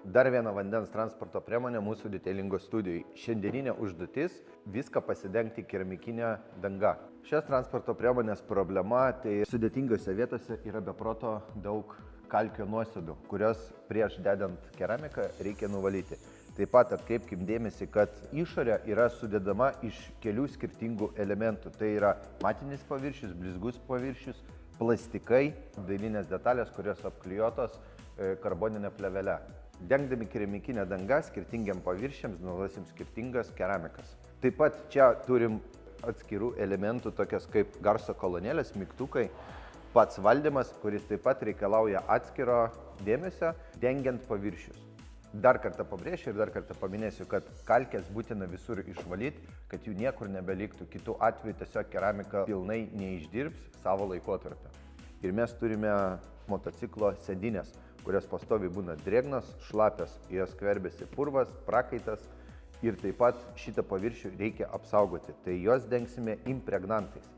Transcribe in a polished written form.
Dar viena vandens transporto priemonė mūsų detailingo studijai. Šiandieninė užduotis - viską pasidengti keramikinę dangą. Šios transporto priemonės problema - tai sudėtingose vietose yra beproto daug kalkio nuosėdų, kurios prieš dedant keramiką reikia nuvalyti. Taip pat atkreipkim dėmesį, kad išorė yra sudedama iš kelių skirtingų elementų. Tai yra matinis paviršius, blizgus paviršius, plastikai, dailinės detalės, kurios apklijuotos karboninė plėvele. Dengdami keramikinę dangą skirtingiam paviršiams naudosim skirtingas keramikas. Taip pat čia turim atskirų elementų, tokias kaip garso kolonėlės, mygtukai, pats valdymas, kuris taip pat reikalauja atskiro dėmesio, dengiant paviršius. Dar kartą pabrėšiu ir dar kartą paminėsiu, kad kalkės būtina visur išvalyti, kad jų niekur nebeliktų. Kitu atveju tiesiog keramika pilnai neišdirbs savo laikotarpio. Ir mes turime motociklo sėdynės, kurios pastoviai būna drėgnos, šlapios, jos skverbiasi purvas, prakaitas ir taip pat šitą paviršių reikia apsaugoti. Tai juos dengsime impregnantais.